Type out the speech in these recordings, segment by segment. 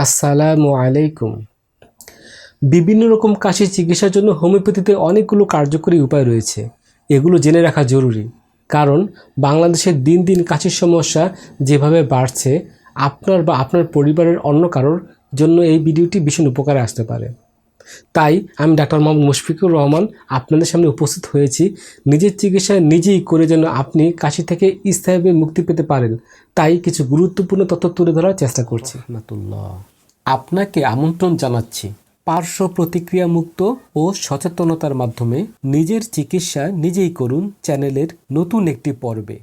আসসালামু আলাইকুম। বিভিন্ন রকম কাশির চিকিৎসার জন্য হোমিওপ্যাথিতে অনেকগুলো কার্যকরী উপায় রয়েছে। এগুলো জেনে রাখা জরুরি, কারণ বাংলাদেশের দিন দিন কাশির সমস্যা যেভাবে বাড়ছে, আপনার বা আপনার পরিবারের অন্য কারোর জন্য এই ভিডিওটি ভীষণ উপকারে আসতে পারে। তাই আমি ডাক্তার মোহাম্মদ মুশফিকুর রহমান আপনাদের সামনে উপস্থিত হয়েছি নিজের চিকিৎসা নিজেই করে যেন আপনি কাশি থেকে স্থায়ীভাবে মুক্তি পেতে পারেন। তাই কিছু গুরুত্বপূর্ণ তথ্য তুলে ধরার চেষ্টা করছি। আপনাকে আমন্ত্রণ জানাচ্ছি পার্শ্ব প্রতিক্রিয়া মুক্ত ও সচেতনতার মাধ্যমে নিজের চিকিৎসা নিজেই করুন চ্যানেলের নতুন একটি পর্বে।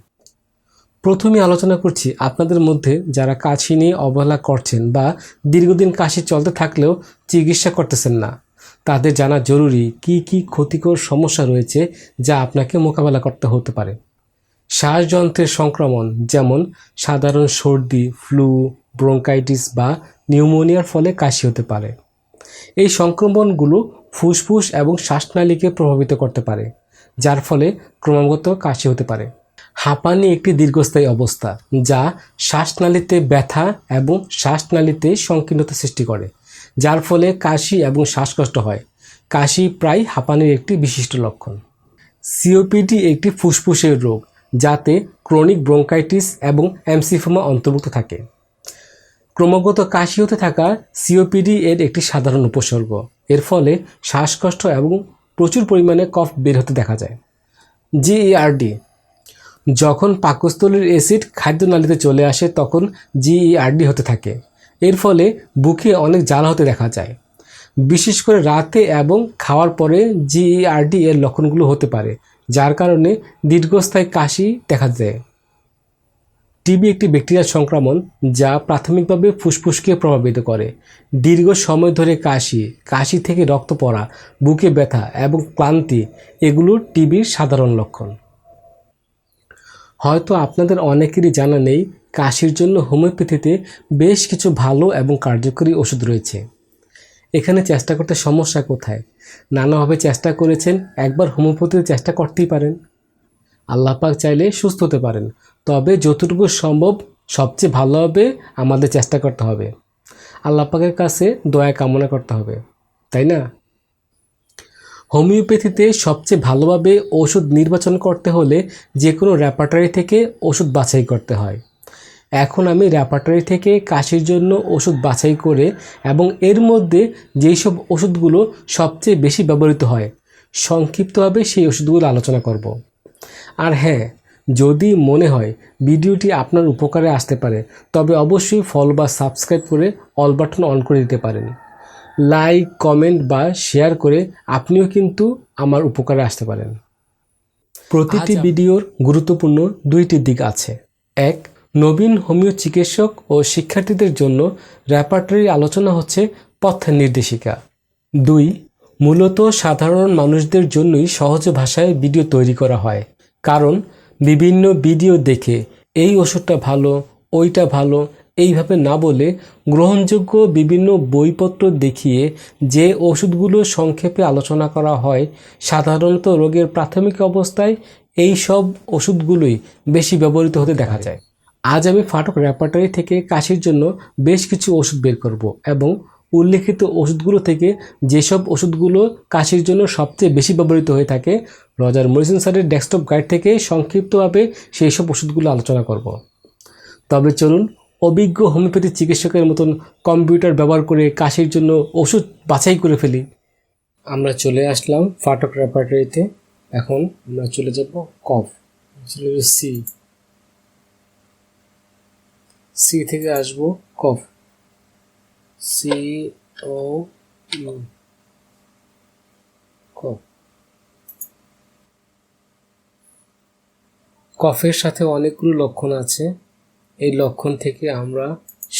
প্রথমে আলোচনা করছি আপনাদের মধ্যে যারা কাশি নিয়ে অবহেলা করছেন বা দীর্ঘদিন কাশি চলতে থাকলেও চিকিৎসা করতেছেন না। তাদের জানা জরুরি কি কি ক্ষতিকর সমস্যা রয়েছে যা আপনাকে মোকাবেলা করতে হতে পারে। শ্বাসযন্ত্রের সংক্রমণ যেমন সাধারণ সর্দি, ফ্লু, ব্রঙ্কাইটিস বা নিউমোনিয়ার ফলে কাশি হতে পারে। এই সংক্রমণগুলো ফুসফুস এবং শ্বাসনালীকে প্রভাবিত করতে পারে, যার ফলে ক্রমাগত কাশি হতে পারে। হাঁপানি একটি দীর্ঘস্থায়ী অবস্থা যা শ্বাসনালীতে ব্যথা এবং শ্বাসনালীতে সংকীর্ণতা সৃষ্টি করে, যার ফলে কাশি এবং শ্বাসকষ্ট হয়। কাশি প্রায় হাঁপানির একটি বিশিষ্ট লক্ষণ। সিওপিডি একটি ফুসফুসের রোগ যাতে ক্রনিক ব্রঙ্কাইটিস এবং এমসিফোমা অন্তর্ভুক্ত থাকে। ক্রমাগত কাশি হতে থাকা সিওপিডি এর একটি সাধারণ উপসর্গ। এর ফলে শ্বাসকষ্ট এবং প্রচুর পরিমাণে কফ বের হতে দেখা যায়। জিইআরডি, যখন পাকস্থলীর অ্যাসিড খাদ্যনালীতে চলে আসে তখন জিইআরডি হতে থাকে। এর ফলে বুকে অনেক জ্বালা হতে দেখা যায়। বিশেষ করে রাতে এবং খাওয়ার পরে জিইআরডি এর লক্ষণগুলো হতে পারে, যার কারণে দীর্ঘস্থায়ী কাশি দেখা দেয়। টিবি একটি ব্যাকটেরিয়ার সংক্রমণ যা প্রাথমিকভাবে ফুসফুসকে প্রভাবিত করে। দীর্ঘ সময় ধরে কাশি থেকে রক্ত পড়া, বুকে ব্যথা এবং ক্লান্তি এগুলো টিবির সাধারণ লক্ষণ। হয়তো আপনাদের অনেকেরই জানা নেই কাশির জন্য হোমিওপ্যাথিতে বেশ কিছু ভালো এবং কার্যকরী ওষুধ রয়েছে। এখানে চেষ্টা করতে সমস্যা কোথায়? নানাভাবে চেষ্টা করেছেন, একবার হোমিওপ্যাথিতে চেষ্টা করতেই পারেন। আল্লাহ পাক চাইলে সুস্থ হতে পারেন, তবে যতটুকু সম্ভব সবচেয়ে ভালোভাবে আমাদের চেষ্টা করতে হবে। আল্লাহ পাকের কাছে দয়া কামনা করতে হবে, তাই না? হোমিওপ্যাথিতে সবচেয়ে ভালোভাবে ওষুধ নির্বাচন করতে হলে যে কোনো রেপার্টরি থেকে ওষুধ বাছাই করতে হয়। এখন আমি রেপার্টরি থেকে কাশির জন্য ওষুধ বাছাই করে এবং এর মধ্যে যেই সব ওষুধগুলো সবচেয়ে বেশি ব্যবহৃত হয় সংক্ষিপ্তভাবে সেই ওষুধগুলো আলোচনা করব। আর হ্যাঁ, যদি মনে হয় ভিডিওটি আপনার উপকারে আসতে পারে তবে অবশ্যই ফলো বা সাবস্ক্রাইব করে অল বাটন অন করে দিতে পারেন। লাইক, কমেন্ট বা শেয়ার করে আপনিও কিন্তু আমার উপকারে আসতে পারেন। প্রতিটি ভিডিওর গুরুত্বপূর্ণ দুইটি দিক আছে। এক, নবীন হোমিও চিকিৎসক ও শিক্ষার্থীদের জন্য রেপার্টরি আলোচনা হচ্ছে পথ নির্দেশিকা। দুই, মূলত সাধারণ মানুষদের জন্যই সহজ ভাষায় ভিডিও তৈরি করা হয়, কারণ বিভিন্ন ভিডিও দেখে এই ওষুধটা ভালো, ওইটা ভালো এইভাবে না বলে গ্রহণযোগ্য বিভিন্ন বইপত্র দেখিয়ে যে ওষুধগুলো সংক্ষেপে আলোচনা করা হয়, সাধারণত রোগের প্রাথমিক অবস্থায় এই সব ওষুধগুলোই বেশি ব্যবহৃত হতে দেখা যায়। আজ আমি ফাটক রেপার্টরি থেকে কাশির জন্য বেশ কিছু ওষুধ বের করব এবং উল্লেখিত ওষুধগুলো থেকে যেসব ওষুধগুলো কাশির জন্য সবচেয়ে বেশি ব্যবহৃত হয়ে থাকে রজার মরিসন স্যারের ডেস্কটপ গাইড থেকে সংক্ষিপ্তভাবে সেই সব ওষুধগুলো আলোচনা করব। তবে চলুন অভিজ্ঞ হোমিওপ্যাথি চিকিৎসকের মতন কম্পিউটার ব্যবহার করে কাশির জন্য ওষুধ বাছাই করে ফেলি। আমরা চলে আসলাম ফাটক রেপার্টরিতে। এখন আমরা চলে যাব কফ, চলে যাব সি থেকে আসবো কফ, CO কফ। কফের সাথে অনেকগুলো লক্ষণ আছে। এই লক্ষণ থেকে আমরা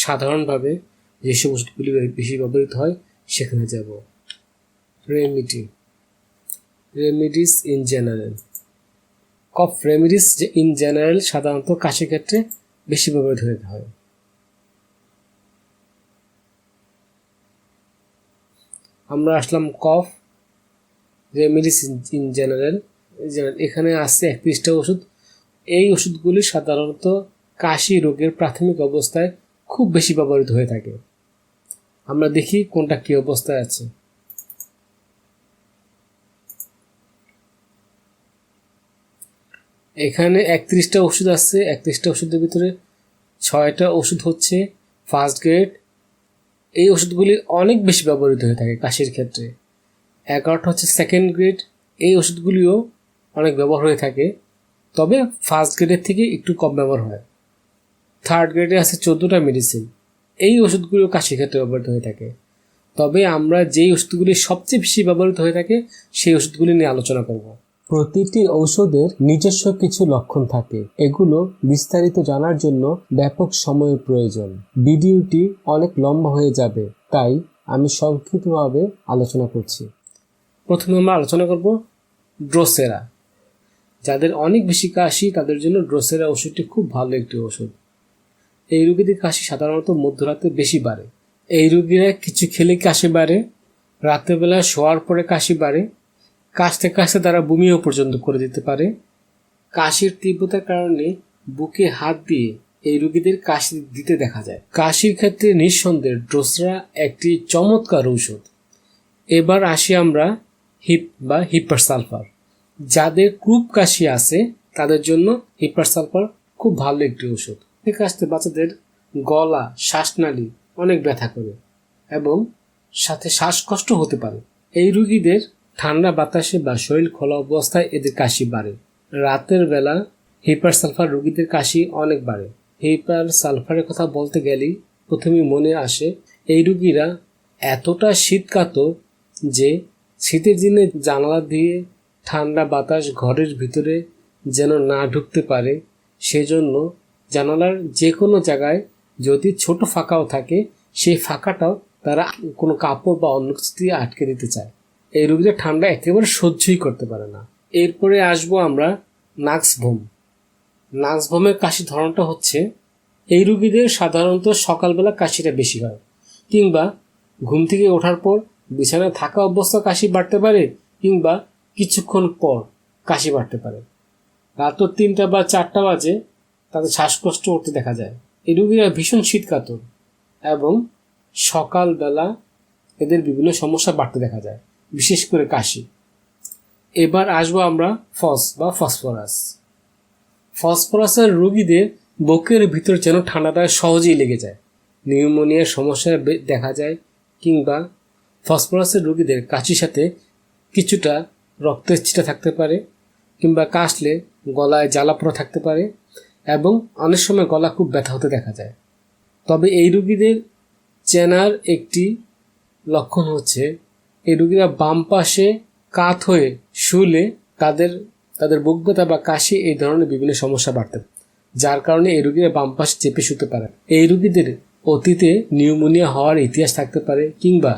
সাধারণভাবে যেসব ওষুধগুলি বেশি ব্যবহৃত হয় সেখানে যাব। Remedies in general. Cough remedies in general সাধারণত কাশির ক্ষেত্রে বেশি ব্যবহৃত হতে হয়। আমরা আসলাম কফ রেমিডিস ইন জেনারেল। এখানে আছে 31টা ওষুধ। এই ওষুধগুলি সাধারণত কাশি রোগের প্রাথমিক অবস্থায় খুব বেশি ব্যবহৃত হয়ে থাকে। আমরা দেখি কোনটা কী অবস্থায় আছে। এখানে 31টা ওষুধ আছে। 31টা ওষুধের ভিতরে 6টা ওষুধ হচ্ছে ফার্স্ট গ্রেড। এই ওষুধগুলি অনেক বেশি ব্যবহৃত হয়ে থাকে কাশির ক্ষেত্রে। 11টা হচ্ছে সেকেন্ড গ্রেড। এই ওষুধগুলিও অনেক ব্যবহার হয়ে থাকে, তবে ফার্স্ট গ্রেডের থেকে একটু কম ব্যবহার হয়। থার্ড গ্রেডে আছে 14টা মেডিসিন। এই ওষুধগুলিও কাশির ক্ষেত্রে ব্যবহৃত হয়ে থাকে, তবে আমরা যেই ওষুধগুলি সবচেয়ে বেশি ব্যবহৃত হয়ে থাকে সেই ওষুধগুলি নিয়ে আলোচনা করব। প্রতিটি ঔষধের নিজস্ব কিছু লক্ষণ থাকে, এগুলো বিস্তারিত জানার জন্য ব্যাপক সময়ের প্রয়োজন। ভিডিওটি অনেক লম্বা হয়ে যাবে, তাই আমি সংক্ষিপ্তভাবে আলোচনা করছি। প্রথমে আমরা আলোচনা করব ড্রোসেরা। যাদের অনেক বেশি কাশি তাদের জন্য ড্রোসেরা ওষুধটি খুব ভালো একটি ওষুধ। এই রোগীদের কাশি সাধারণত মধ্যরাতে বেশি বাড়ে। এই রোগীরা কিছু খেলে কাশি বাড়ে, রাত্রেবেলা শোয়ার পরে কাশি বাড়ে, কাশতে কাশতে তারা বমিও পর্যন্ত করে দিতে পারে। কাশির তীব্রতার কারণে বুকে হাত দিয়ে এই রোগীদের কাশি দিতে দেখা যায়। কাশির ক্ষেত্রে নিঃসন্দেহে ড্রোসেরা একটি চমৎকার ঔষধ। এবার আসি আমরা হিপার সালফার। যাদের খুব কাশি আছে তাদের জন্য হিপার সালফার খুব ভালো একটি ওষুধ। কাশতে বাচ্চাদের গলা, শ্বাসনালী অনেক ব্যথা করে এবং সাথে শ্বাসকষ্ট হতে পারে। এই রোগীদের ঠান্ডা বাতাসে বা শরীর খোলা অবস্থায় এদের কাশি বাড়ে। রাতের বেলা হিপার সালফার রোগীদের কাশি অনেক বাড়ে। হিপার সালফারের কথা বলতে গেলেই প্রথমে মনে আসে এই রোগীরা এতটা শীতকাতর যে শীতের দিনে জানালা দিয়ে ঠান্ডা বাতাস ঘরের ভিতরে যেন না ঢুকতে পারে, সেজন্য জানালার যে কোনো জায়গায় যদি ছোট ফাঁকাও থাকে সেই ফাঁকাটাও তারা কোনো কাপড় বা অন্য কিছু দিয়ে আটকে দিতে চায়। এই রোগীদের ঠান্ডা একেবারে সহ্যই করতে পারে না। এরপরে আসবো আমরা নাক্সভোম। নাক্সভোমের কাশি ধরনটা হচ্ছে, এই রোগীদের সাধারণত সকালবেলা কাশিটা বেশি হয়, কিংবা ঘুম থেকে ওঠার পর বিছানায় থাকা অবস্থা কাশি বাড়তে পারে, কিংবা কিছুক্ষণ পর কাশি বাড়তে পারে। রাত 3টা বা 4টা বাজে তাদের শ্বাসকষ্ট করতে দেখা যায়। এই রোগীরা ভীষণ শীতকাতর এবং সকালবেলা এদের বিভিন্ন সমস্যা বাড়তে দেখা যায়, বিশেষ করে কাশি। এবার আসবো আমরা ফসফরাস। ফসফরাসের রোগীদের বুকের ভিতর যেন ঠান্ডাটা সহজেই লেগে যায়, নিউমোনিয়ার সমস্যা দেখা যায়, কিংবা ফসফরাসের রোগীদের কাশির সাথে কিছুটা রক্তের ছিটা থাকতে পারে, কিংবা কাশলে গলায় জ্বালাপোড়া থাকতে পারে এবং অনেক সময় গলা খুব ব্যথা হতে দেখা যায়। তবে এই রোগীদের চেনার একটি লক্ষণ হচ্ছে, এই রোগীরা বাম পাশে কাত হয়ে শুলে তাদের বুক ব্যথা বা কাশি এই ধরনের বিভিন্ন সমস্যা বাড়তে, যার কারণে এই রোগীরা বাম পাশে চেপে শুতে পারে। এই রোগীদের অতীতে নিউমোনিয়া হওয়ার ইতিহাস থাকতে পারে, কিংবা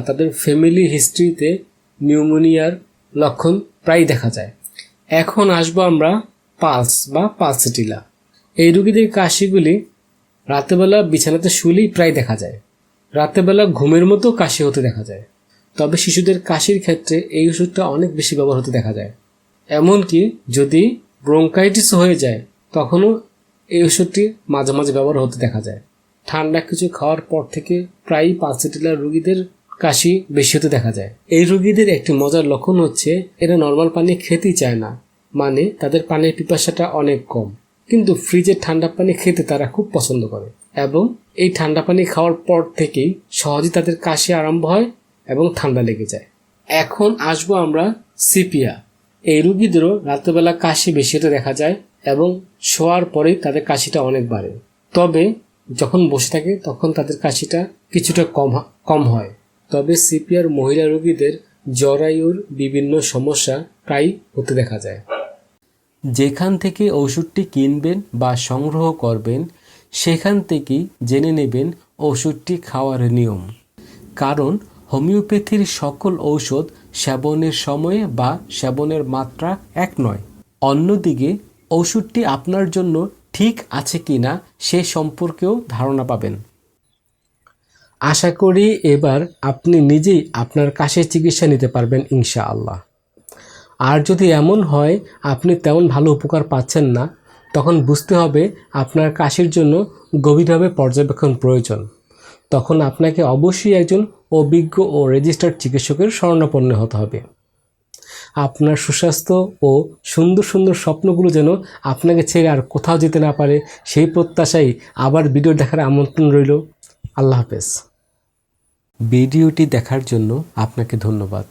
তাদের ফ্যামিলি হিস্ট্রিতে নিউমোনিয়ার লক্ষণ প্রায় দেখা যায়। এখন আসবো আমরা পালসেটিলা। এই রোগীদের কাশিগুলি রাতেবেলা বিছানাতে শুলেই প্রায় দেখা যায়। রাতেবেলা ঘুমের মতো কাশি হতে দেখা যায়। তবে শিশুদের কাশির ক্ষেত্রে এই ওষুধটা অনেক বেশি ব্যবহার হতে দেখা যায়। এমনকি যদি ব্রঙ্কাইটিস হয়ে যায় তখনও এই ওষুধটি মাঝে মাঝে ব্যবহার হতে দেখা যায়। ঠান্ডা কিছু খাওয়ার পর থেকে প্রায়ই পালসেটিলার রোগীদের কাশি বেশি হতে দেখা যায়। এই রোগীদের একটি মজার লক্ষণ হচ্ছে, এরা নর্মাল পানি খেতেই চায় না, মানে তাদের পানির পিপাসাটা অনেক কম, কিন্তু ফ্রিজের ঠান্ডা পানি খেতে তারা খুব পছন্দ করে এবং এই ঠান্ডা পানি খাওয়ার পর থেকেই সহজেই তাদের কাশি আরম্ভ হয় এবং ঠান্ডা লেগে যায়। এখন আসবো আমরা সিপিয়া। এই রোগীদেরও রাত্রেবেলা কাশি বেশি হতে দেখা যায় এবং শোয়ার পরেই তাদের কাশিটা অনেক বাড়ে। তবে যখন বসে থাকে তখন তাদের কাশিটা কিছুটা কম হয়। তবে সিপিআর মহিলা রোগীদের জরায়ুর বিভিন্ন সমস্যা প্রায় হতে দেখা যায়। যেখান থেকে ওষুধটি কিনবেন বা সংগ্রহ করবেন সেখান থেকেই জেনে নেবেন ওষুধটি খাওয়ার নিয়ম, কারণ হোমিওপ্যাথির সকল ঔষধ সেবনের সময়ে বা সেবনের মাত্রা এক নয়। অন্যদিকে ওষুধটি আপনার জন্য ঠিক আছে কিনা সে সম্পর্কেও ধারণা পাবেন। আশা করি এবার আপনি নিজেই আপনার কাশির চিকিৎসা নিতে পারবেন ইনশাআল্লাহ। আর যদি এমন হয় আপনি তেমন ভালো উপকার পাচ্ছেন না, তখন বুঝতে হবে আপনার কাশির জন্য গভীরভাবে পর্যবেক্ষণ প্রয়োজন। তখন আপনাকে অবশ্যই একজন অভিজ্ঞ ও রেজিস্টার্ড চিকিৎসকের শরণাপন্ন হতে হবে। আপনার সুস্বাস্থ্য ও সুন্দর সুন্দর স্বপ্নগুলো যেন আপনাকে ছেড়ে আর কোথাও যেতে না পারে, সেই প্রত্যাশায় আবার ভিডিও দেখার আমন্ত্রণ রইল। আল্লাহ হাফেজ। ভিডিওটি দেখার জন্য আপনাকে ধন্যবাদ।